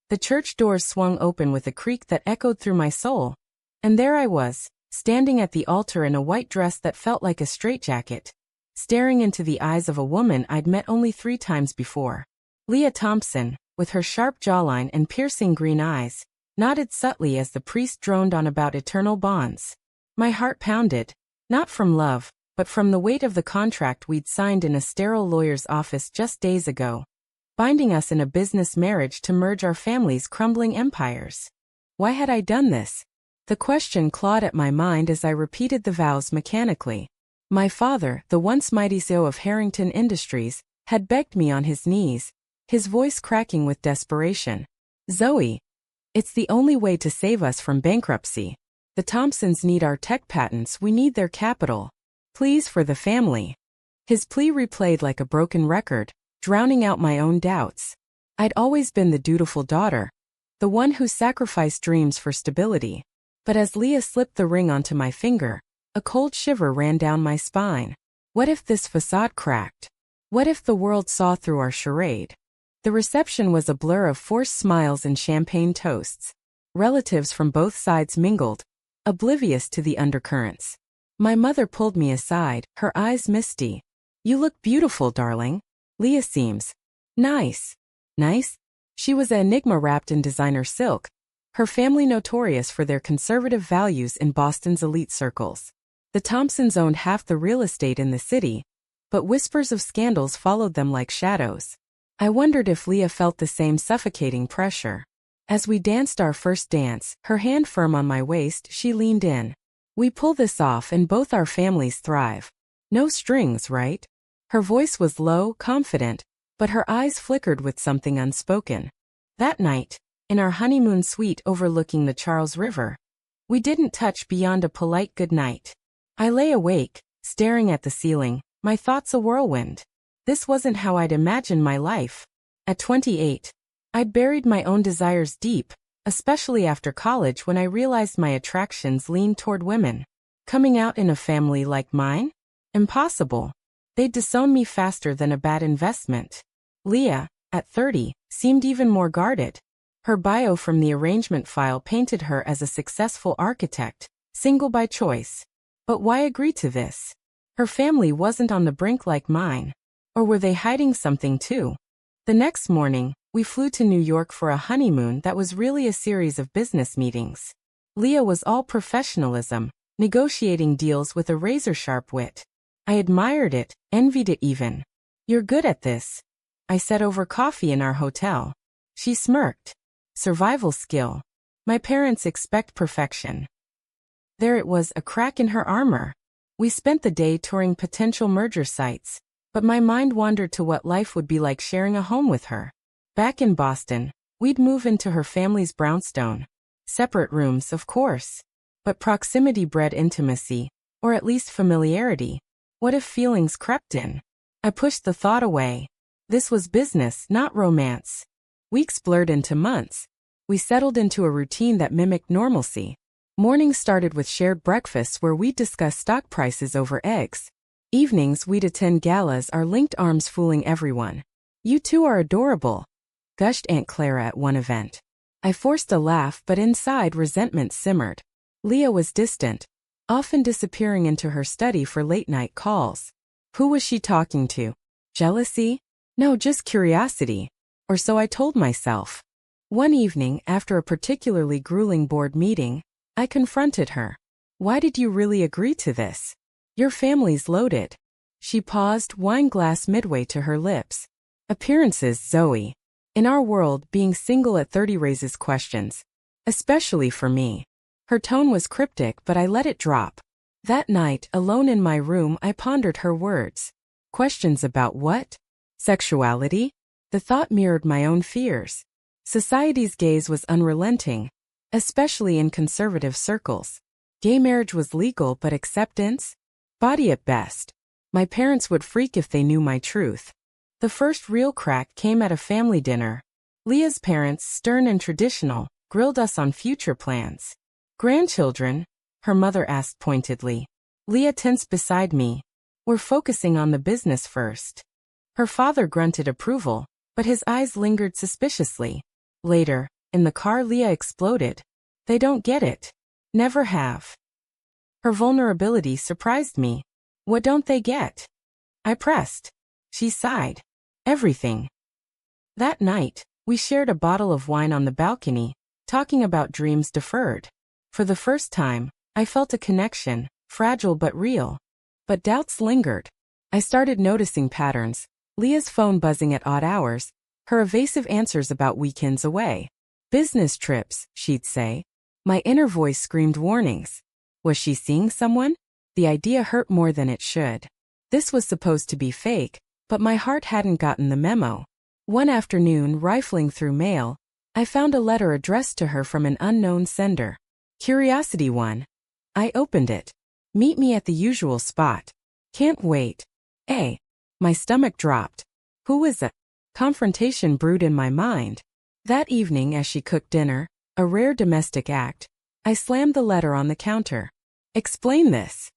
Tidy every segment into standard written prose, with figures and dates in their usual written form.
The church doors swung open with a creak that echoed through my soul. And there I was, standing at the altar in a white dress that felt like a straitjacket, staring into the eyes of a woman I'd met only 3 times before. Leah Thompson, with her sharp jawline and piercing green eyes, nodded subtly as the priest droned on about eternal bonds. My heart pounded, not from love, but from the weight of the contract we'd signed in a sterile lawyer's office just days ago, binding us in a business marriage to merge our families' crumbling empires. Why had I done this? The question clawed at my mind as I repeated the vows mechanically. My father, the once mighty CEO of Harrington Industries, had begged me on his knees, his voice cracking with desperation. Zoe, it's the only way to save us from bankruptcy. The Thompsons need our tech patents, we need their capital. Please, for the family. His plea replayed like a broken record, drowning out my own doubts. I'd always been the dutiful daughter, the one who sacrificed dreams for stability. But as Leah slipped the ring onto my finger, a cold shiver ran down my spine. What if this facade cracked? What if the world saw through our charade? The reception was a blur of forced smiles and champagne toasts. Relatives from both sides mingled, oblivious to the undercurrents. My mother pulled me aside, her eyes misty. You look beautiful, darling. Leah seems nice. Nice? She was an enigma wrapped in designer silk, her family notorious for their conservative values in Boston's elite circles. The Thompsons owned half the real estate in the city, but whispers of scandals followed them like shadows. I wondered if Leah felt the same suffocating pressure. As we danced our first dance, her hand firm on my waist, she leaned in. We pull this off and both our families thrive. No strings, right? Her voice was low, confident, but her eyes flickered with something unspoken. That night, in our honeymoon suite overlooking the Charles River, we didn't touch beyond a polite goodnight. I lay awake, staring at the ceiling, my thoughts a whirlwind. This wasn't how I'd imagined my life. At 28, I'd buried my own desires deep, especially after college when I realized my attractions leaned toward women. Coming out in a family like mine? Impossible. They'd disown me faster than a bad investment. Leah, at 30, seemed even more guarded. Her bio from the arrangement file painted her as a successful architect, single by choice. But why agree to this? Her family wasn't on the brink like mine. Or were they hiding something too? The next morning, we flew to New York for a honeymoon that was really a series of business meetings. Leah was all professionalism, negotiating deals with a razor-sharp wit. I admired it, envied it even. You're good at this, I said over coffee in our hotel. She smirked. Survival skill. My parents expect perfection. There it was, a crack in her armor. We spent the day touring potential merger sites, but my mind wandered to what life would be like sharing a home with her. Back in Boston, we'd move into her family's brownstone. Separate rooms, of course. But proximity bred intimacy, or at least familiarity. What if feelings crept in? I pushed the thought away. This was business, not romance. Weeks blurred into months. We settled into a routine that mimicked normalcy. Mornings started with shared breakfasts where we'd discuss stock prices over eggs. Evenings we'd attend galas, our linked arms fooling everyone. You two are adorable, gushed Aunt Clara at one event. I forced a laugh, but inside resentment simmered. Leah was distant, often disappearing into her study for late-night calls. Who was she talking to? Jealousy? No, just curiosity. Or so I told myself. One evening, after a particularly grueling board meeting, I confronted her. Why did you really agree to this? Your family's loaded. She paused, wine glass midway to her lips. Appearances, Zoe. In our world, being single at 30 raises questions. Especially for me. Her tone was cryptic, but I let it drop. That night, alone in my room, I pondered her words. Questions about what? Sexuality? The thought mirrored my own fears. Society's gaze was unrelenting, especially in conservative circles. Gay marriage was legal, but acceptance? Body at best. My parents would freak if they knew my truth. The first real crack came at a family dinner. Leah's parents, stern and traditional, grilled us on future plans. Grandchildren? Her mother asked pointedly. Leah tensed beside me. We're focusing on the business first. Her father grunted approval, but his eyes lingered suspiciously. Later, In the car, Leah exploded. They don't get it. Never have. Her vulnerability surprised me. What don't they get? I pressed. She sighed. Everything. That night, we shared a bottle of wine on the balcony, talking about dreams deferred. For the first time, I felt a connection, fragile but real. But doubts lingered. I started noticing patterns. Leah's phone buzzing at odd hours, her evasive answers about weekends away. Business trips, she'd say. My inner voice screamed warnings. Was she seeing someone? The idea hurt more than it should. This was supposed to be fake, but my heart hadn't gotten the memo. One afternoon, rifling through mail, I found a letter addressed to her from an unknown sender. Curiosity one. I opened it. Meet me at the usual spot. Can't wait. My stomach dropped. Who is it? Confrontation brewed in my mind. That evening, as she cooked dinner, a rare domestic act, I slammed the letter on the counter. Explain this.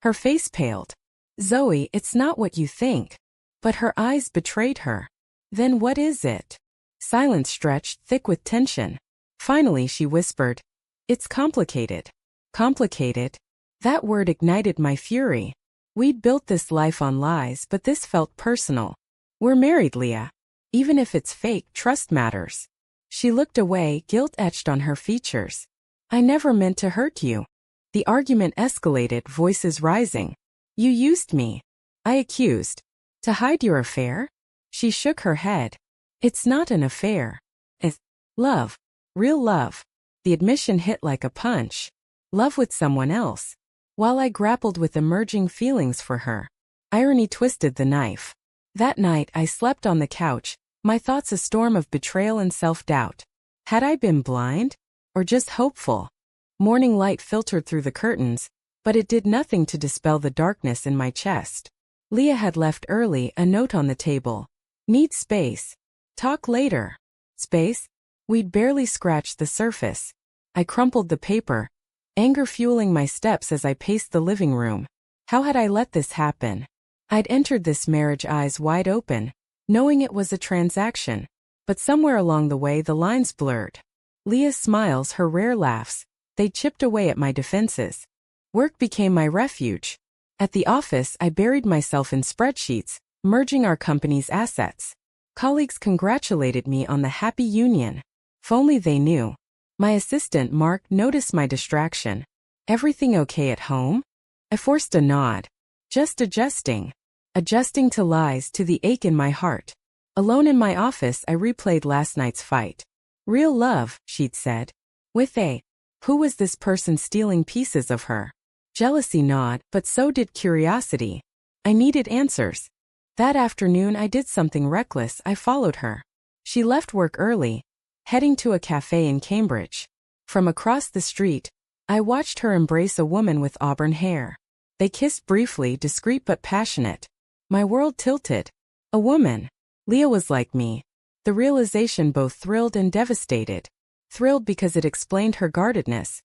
Her face paled. Zoe, it's not what you think. But her eyes betrayed her. Then what is it? Silence stretched thick with tension. Finally, she whispered. It's complicated. Complicated? That word ignited my fury. We'd built this life on lies, but this felt personal. We're married, Leah. Even if it's fake, trust matters. She looked away, guilt etched on her features. I never meant to hurt you. The argument escalated, voices rising. You used me. I accused. To hide your affair? She shook her head. It's not an affair. It's love. Real love. The admission hit like a punch. Love with someone else. While I grappled with emerging feelings for her, irony twisted the knife. That night I slept on the couch, my thoughts a storm of betrayal and self-doubt. Had I been blind? Or just hopeful? Morning light filtered through the curtains, but it did nothing to dispel the darkness in my chest. Leah had left early, a note on the table. Need space. Talk later. Space? We'd barely scratched the surface. I crumpled the paper, anger fueling my steps as I paced the living room. How had I let this happen? I'd entered this marriage eyes wide open, knowing it was a transaction. But somewhere along the way the lines blurred. Leah's smiles, her rare laughs, they chipped away at my defenses. Work became my refuge. At the office, I buried myself in spreadsheets, merging our company's assets. Colleagues congratulated me on the happy union. If only they knew. My assistant, Mark, noticed my distraction. Everything okay at home? I forced a nod. Just adjusting. Adjusting to lies, to the ache in my heart. Alone in my office, I replayed last night's fight. Real love, she'd said. With a, who was this person stealing pieces of her? Jealousy gnawed, but so did curiosity. I needed answers. That afternoon I did something reckless. I followed her. She left work early, heading to a cafe in Cambridge. From across the street, I watched her embrace a woman with auburn hair. They kissed briefly, discreet but passionate. My world tilted. A woman. Leah was like me. The realization both thrilled and devastated. Thrilled because it explained her guardedness.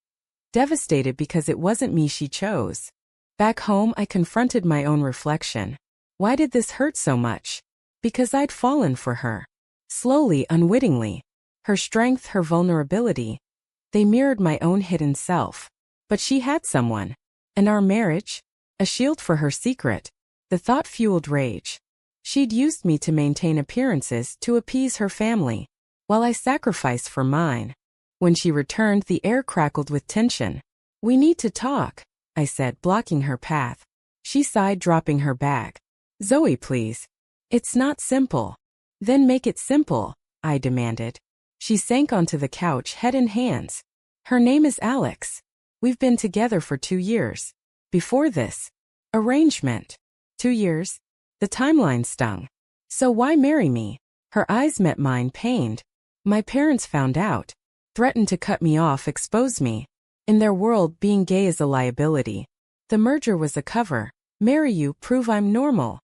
Devastated because it wasn't me she chose. Back home, I confronted my own reflection. Why did this hurt so much? Because I'd fallen for her. Slowly, unwittingly. Her strength, her vulnerability. They mirrored my own hidden self. But she had someone. And our marriage? A shield for her secret. The thought fueled rage. She'd used me to maintain appearances, to appease her family, while I sacrificed for mine. When she returned, the air crackled with tension. We need to talk, I said, blocking her path. She sighed, dropping her bag. Zoe, please. It's not simple. Then make it simple, I demanded. She sank onto the couch, head in hands. Her name is Alex. We've been together for 2 years. Before this, arrangement. 2 years? The timeline stung. So why marry me? Her eyes met mine, pained. My parents found out. Threatened to cut me off, expose me. In their world, being gay is a liability. The merger was a cover. Marry you, prove I'm normal.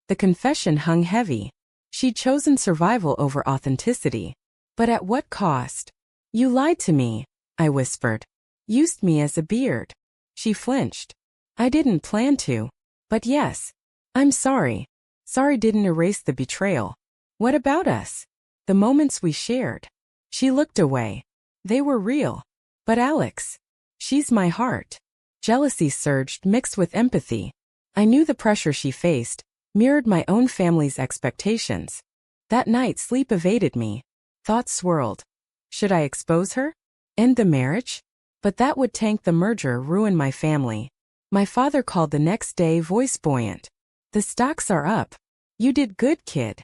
The confession hung heavy. She'd chosen survival over authenticity. But at what cost? You lied to me, I whispered. Used me as a beard. She flinched. I didn't plan to. But yes. I'm sorry. Sorry didn't erase the betrayal. What about us? The moments we shared. She looked away. They were real. But Alex. She's my heart. Jealousy surged, mixed with empathy. I knew the pressure she faced mirrored my own family's expectations. That night, sleep evaded me. Thoughts swirled. Should I expose her? End the marriage? But that would tank the merger, ruin my family. My father called the next day, voice buoyant. The stocks are up. You did good, kid.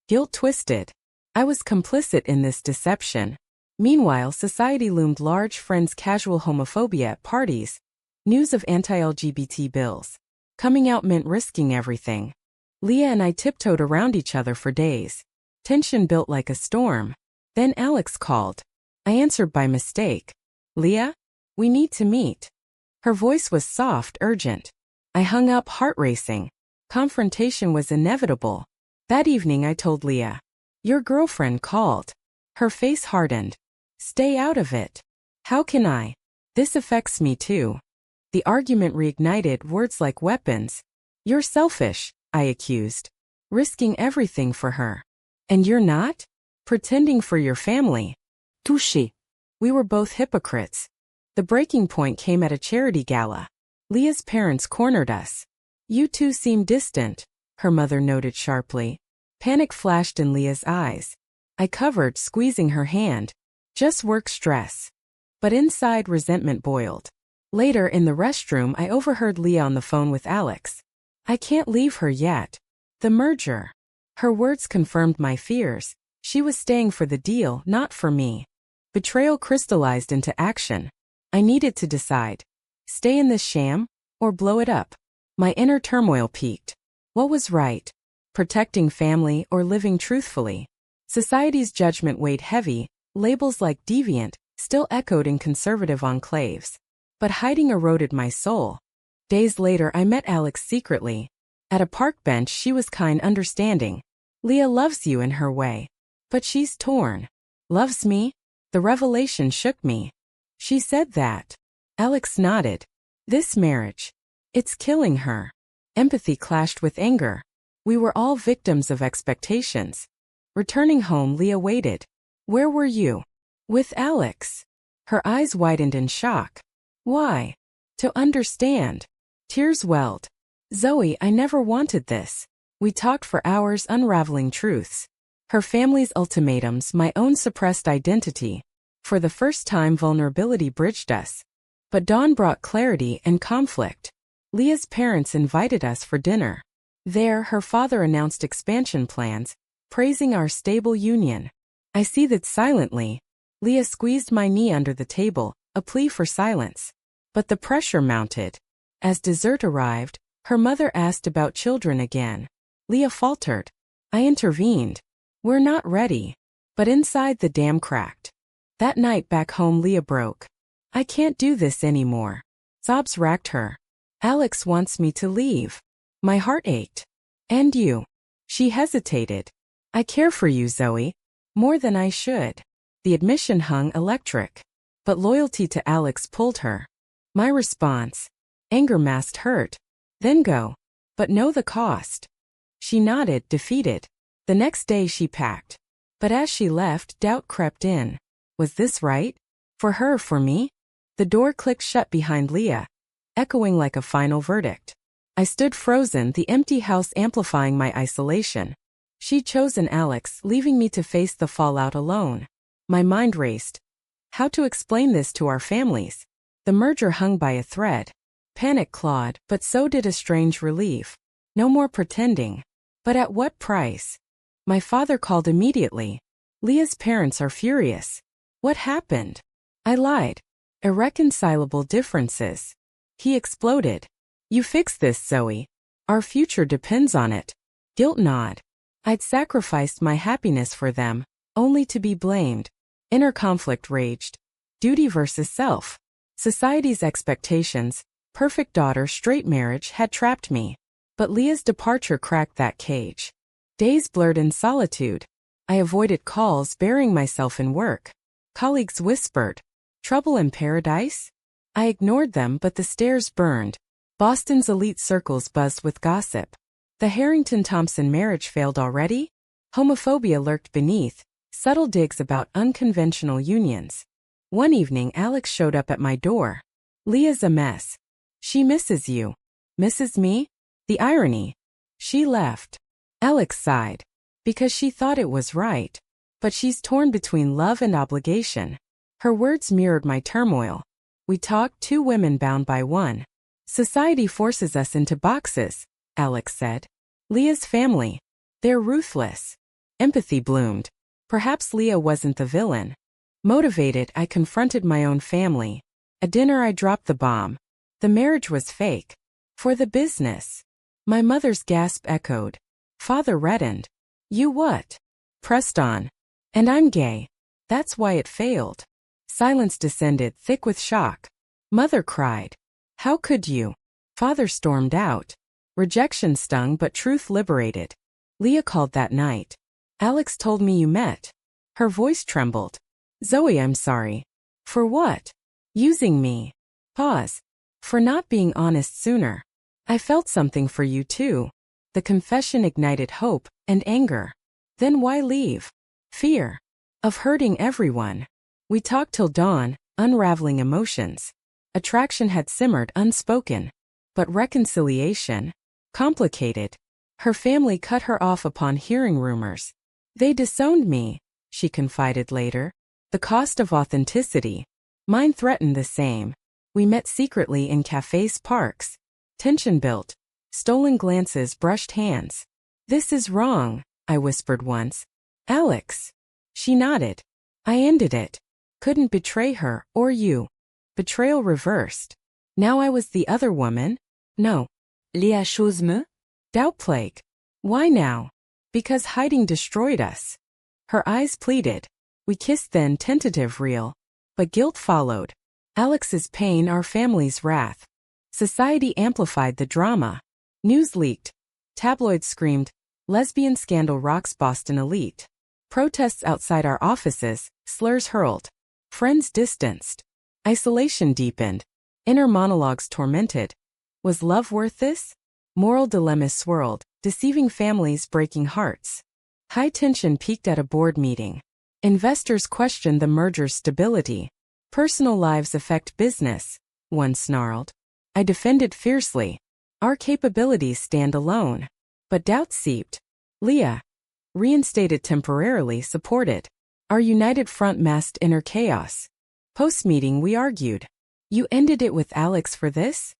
Guilt twisted. I was complicit in this deception. Meanwhile, society loomed large, friends' casual homophobia at parties. News of anti-LGBT bills coming out meant risking everything. Leah and I tiptoed around each other for days. Tension built like a storm. Then Alex called. I answered by mistake. Leah? We need to meet. Her voice was soft, urgent. I hung up, heart racing. Confrontation was inevitable. That evening I told Leah. Your girlfriend called. Her face hardened. Stay out of it. How can I? This affects me too. The argument reignited, words like weapons. You're selfish, I accused. Risking everything for her. And you're not? Pretending for your family. Touché. We were both hypocrites. The breaking point came at a charity gala. Leah's parents cornered us. You two seem distant, her mother noted sharply. Panic flashed in Leah's eyes. I covered, squeezing her hand. Just work stress. But inside, resentment boiled. Later, in the restroom, I overheard Leah on the phone with Alex. I can't leave her yet. The merger. Her words confirmed my fears. She was staying for the deal, not for me. Betrayal crystallized into action. I needed to decide. Stay in this sham, or blow it up. My inner turmoil peaked. What was right? Protecting family or living truthfully? Society's judgment weighed heavy. Labels like deviant still echoed in conservative enclaves. But hiding eroded my soul. Days later, I met Alex secretly. At a park bench, she was kind, understanding. Leah loves you in her way. But she's torn. Loves me? The revelation shook me. She said that. Alex nodded. This marriage. It's killing her. Empathy clashed with anger. We were all victims of expectations. Returning home, Leah waited. Where were you? With Alex. Her eyes widened in shock. Why? To understand. Tears welled. Zoe, I never wanted this. We talked for hours, unraveling truths. Her family's ultimatums, my own suppressed identity. For the first time, vulnerability bridged us. But dawn brought clarity and conflict. Leah's parents invited us for dinner. There, her father announced expansion plans, praising our stable union. I seethed silently. Leah squeezed my knee under the table, a plea for silence. But the pressure mounted. As dessert arrived, her mother asked about children again. Leah faltered. I intervened. We're not ready. But inside, the dam cracked. That night back home, Leah broke. I can't do this anymore. Sobs racked her. Alex wants me to leave. My heart ached. And you? She hesitated. I care for you, Zoe. More than I should. The admission hung electric. But loyalty to Alex pulled her. My response. Anger masked hurt. Then go. But know the cost. She nodded, defeated. The next day she packed. But as she left, doubt crept in. Was this right? For her, for me? The door clicked shut behind Leah, echoing like a final verdict. I stood frozen, the empty house amplifying my isolation. She'd chosen Alex, leaving me to face the fallout alone. My mind raced. How to explain this to our families? The merger hung by a thread. Panic clawed, but so did a strange relief. No more pretending. But at what price? My father called immediately. Leah's parents are furious. What happened? I lied. Irreconcilable differences. He exploded. You fix this, Zoe. Our future depends on it. Guilt gnawed. I'd sacrificed my happiness for them, only to be blamed. Inner conflict raged. Duty versus self. Society's expectations, perfect daughter, straight marriage had trapped me. But Leah's departure cracked that cage. Days blurred in solitude. I avoided calls, burying myself in work. Colleagues whispered, "Trouble in paradise?" I ignored them, but the stares burned. Boston's elite circles buzzed with gossip. The Harrington-Thompson marriage failed already? Homophobia lurked beneath, Subtle digs about unconventional unions. One evening, Alex showed up at my door. Leah's a mess. She misses you. Misses me? The irony. She left. Alex sighed. Because she thought it was right. But she's torn between love and obligation. Her words mirrored my turmoil. We talked, two women bound by one. Society forces us into boxes, Alex said. Leah's family. They're ruthless. Empathy bloomed. Perhaps Leah wasn't the villain. Motivated, I confronted my own family. At dinner, I dropped the bomb. The marriage was fake. For the business. My mother's gasp echoed. Father reddened. You what? Pressed on. And I'm gay. That's why it failed. Silence descended, thick with shock. Mother cried. How could you? Father stormed out. Rejection stung, but truth liberated. Leah called that night. Alex told me you met. Her voice trembled. Zoe, I'm sorry. For what? Using me. Pause. For not being honest sooner. I felt something for you too. The confession ignited hope and anger. Then why leave? Fear. Of hurting everyone. We talked till dawn, unraveling emotions. Attraction had simmered unspoken. But reconciliation? Complicated. Her family cut her off upon hearing rumors. They disowned me, she confided later. The cost of authenticity. Mine threatened the same. We met secretly in cafes, parks. Tension built. Stolen glances brushed hands. This is wrong, I whispered once. Alex. She nodded. I ended it. Couldn't betray her, or you. Betrayal reversed. Now I was the other woman? No. Leah chose me? Doubt plague. Why now? Because hiding destroyed us. Her eyes pleaded. We kissed then, tentative, real. But guilt followed. Alex's pain, our family's wrath. Society amplified the drama. News leaked. Tabloids screamed. Lesbian scandal rocks Boston elite. Protests outside our offices, slurs hurled. Friends distanced. Isolation deepened. Inner monologues tormented. Was love worth this? Moral dilemmas swirled, deceiving families, breaking hearts. High tension peaked at a board meeting. Investors questioned the merger's stability. Personal lives affect business, one snarled. I defended fiercely. Our capabilities stand alone. But doubt seeped. Leah. Reinstated temporarily, supported. Our united front masked inner chaos. Post-meeting we argued. You ended it with Alex for this?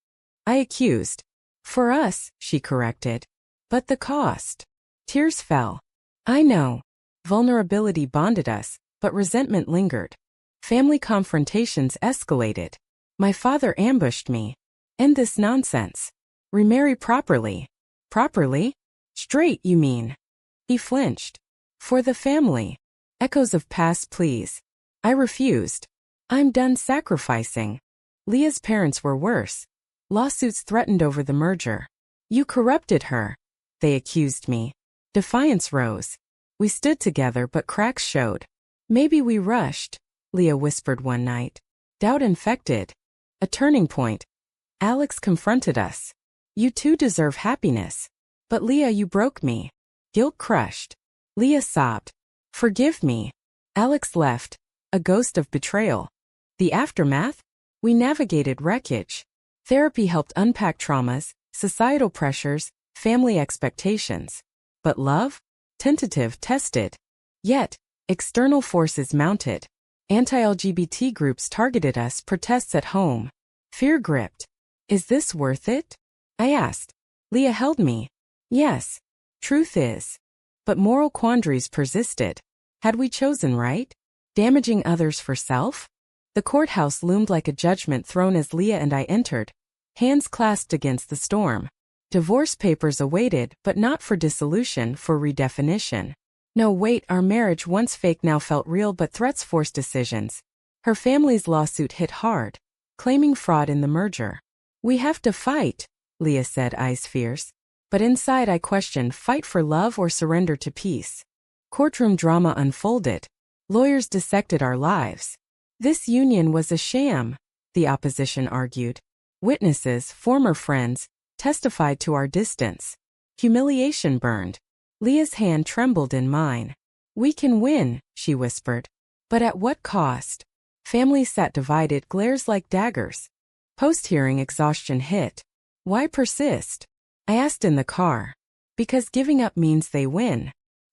I accused. For us, she corrected. But the cost. Tears fell. I know. Vulnerability bonded us, but resentment lingered. Family confrontations escalated. My father ambushed me. End this nonsense. Remarry properly. Properly? Straight, you mean? He flinched. For the family. Echoes of past pleas. I refused. I'm done sacrificing. Leah's parents were worse. Lawsuits threatened over the merger. You corrupted her. They accused me. Defiance rose. We stood together, but cracks showed. Maybe we rushed, Leah whispered one night. Doubt infected. A turning point. Alex confronted us. You too deserve happiness. But Leah, you broke me. Guilt crushed. Leah sobbed. Forgive me. Alex left. A ghost of betrayal. The aftermath? We navigated wreckage. Therapy helped unpack traumas, societal pressures, family expectations. But love? Tentative, tested. Yet, external forces mounted. Anti-LGBT groups targeted us, protests at home. Fear gripped. Is this worth it? I asked. Leah held me. Yes. Truth is. But moral quandaries persisted. Had we chosen right? Damaging others for self? The courthouse loomed like a judgment throne as Leah and I entered. Hands clasped against the storm. Divorce papers awaited, but not for dissolution, for redefinition. No, wait, our marriage, once fake, now felt real, but threats forced decisions. Her family's lawsuit hit hard, claiming fraud in the merger. We have to fight, Leah said, eyes fierce. But inside I questioned, fight for love or surrender to peace. Courtroom drama unfolded. Lawyers dissected our lives. This union was a sham, the opposition argued. Witnesses, former friends, testified to our distance. Humiliation burned. Leah's hand trembled in mine. We can win, she whispered. But at what cost? Families sat divided, glares like daggers. Post-hearing exhaustion hit. Why persist? I asked in the car. Because giving up means they win.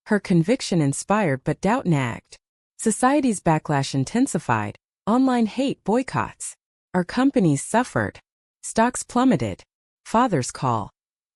Her conviction inspired but doubt nagged. Society's backlash intensified. Online hate boycotts. Our companies suffered. Stocks plummeted. Father's call.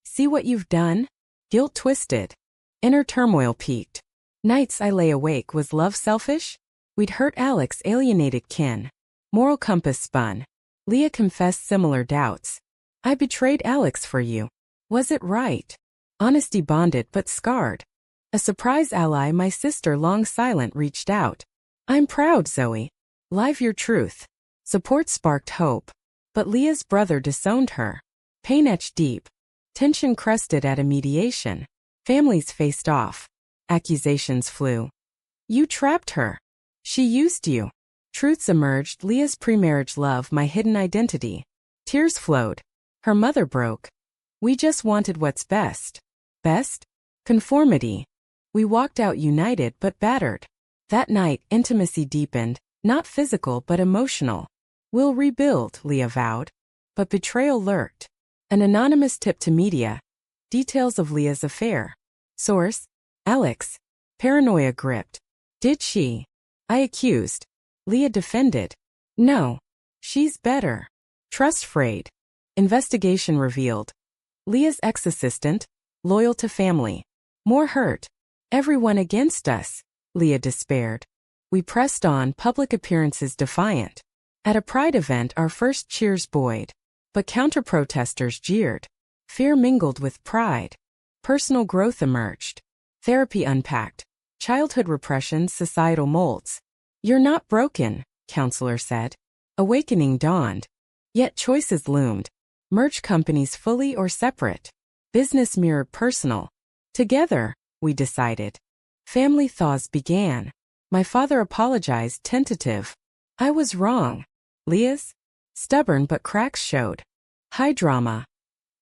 See what you've done? Guilt twisted. Inner turmoil peaked. Nights I lay awake. Was love selfish? We'd hurt Alex, alienated kin. Moral compass spun. Leah confessed similar doubts. I betrayed Alex for you. Was it right? Honesty bonded but scarred. A surprise ally, my sister, long silent, reached out. I'm proud, Zoe. Live your truth. Support sparked hope. But Leah's brother disowned her. Pain etched deep. Tension crested at a mediation. Families faced off. Accusations flew. You trapped her. She used you. Truths emerged. Leah's pre-marriage love, my hidden identity. Tears flowed. Her mother broke. We just wanted what's best. Best? Conformity. We walked out united but battered. That night, intimacy deepened, not physical but emotional. We'll rebuild, Leah vowed. But betrayal lurked. An anonymous tip to media. Details of Leah's affair. Source: Alex. Paranoia gripped. Did she? I accused. Leah defended. No. She's better. Trust frayed. Investigation revealed. Leah's ex-assistant, loyal to family. More hurt. Everyone against us, Leah despaired. We pressed on, public appearances defiant. At a pride event, our first cheers buoyed. But counter-protesters jeered. Fear mingled with pride. Personal growth emerged. Therapy unpacked. Childhood repression, societal molds. You're not broken, counselor said. Awakening dawned. Yet choices loomed. Merge companies fully or separate. Business mirrored personal. Together, we decided. Family thaws began. My father apologized, tentative. I was wrong. Leah's? Stubborn but cracks showed. High drama.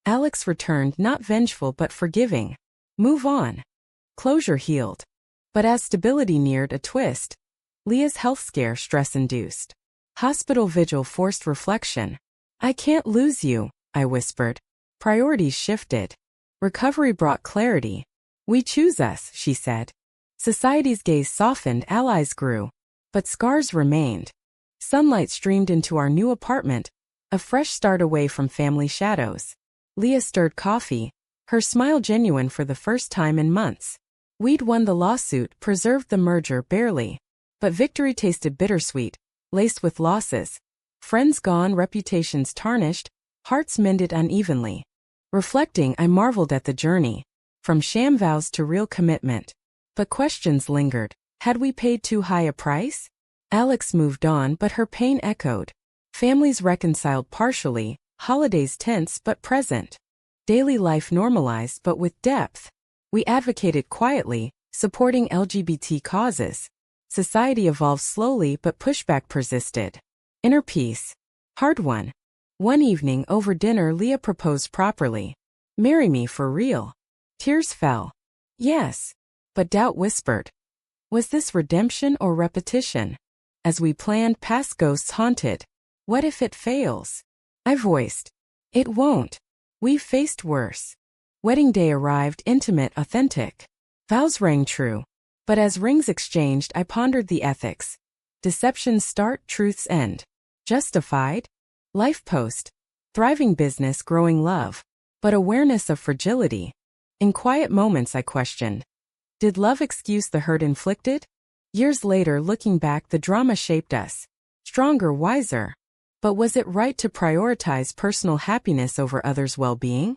Alex returned, not vengeful but forgiving. Move on. Closure healed. But as stability neared a twist, Leah's health scare stress-induced. Hospital vigil forced reflection. I can't lose you, I whispered. Priorities shifted. Recovery brought clarity. We choose us, she said. Society's gaze softened, allies grew. But scars remained. Sunlight streamed into our new apartment, a fresh start away from family shadows. Leah stirred coffee, her smile genuine for the first time in months. We'd won the lawsuit, preserved the merger barely. But victory tasted bittersweet, laced with losses. Friends gone, reputations tarnished, hearts mended unevenly. Reflecting, I marveled at the journey. From sham vows to real commitment. But questions lingered. Had we paid too high a price? Alex moved on, but her pain echoed. Families reconciled partially, holidays tense but present. Daily life normalized but with depth. We advocated quietly, supporting LGBT causes. Society evolved slowly but pushback persisted. Inner peace. Hard won. One evening over dinner, Leah proposed properly. Marry me for real. Tears fell. Yes. But doubt whispered. Was this redemption or repetition? As we planned, past ghosts haunted. What if it fails? I voiced. It won't. We've faced worse. Wedding day arrived, intimate, authentic. Vows rang true. But as rings exchanged, I pondered the ethics. Deceptions start, truths end. Justified? Life post. Thriving business, growing love. But awareness of fragility. In quiet moments I questioned. Did love excuse the hurt inflicted? Years later, looking back, the drama shaped us. Stronger, wiser. But was it right to prioritize personal happiness over others' well-being?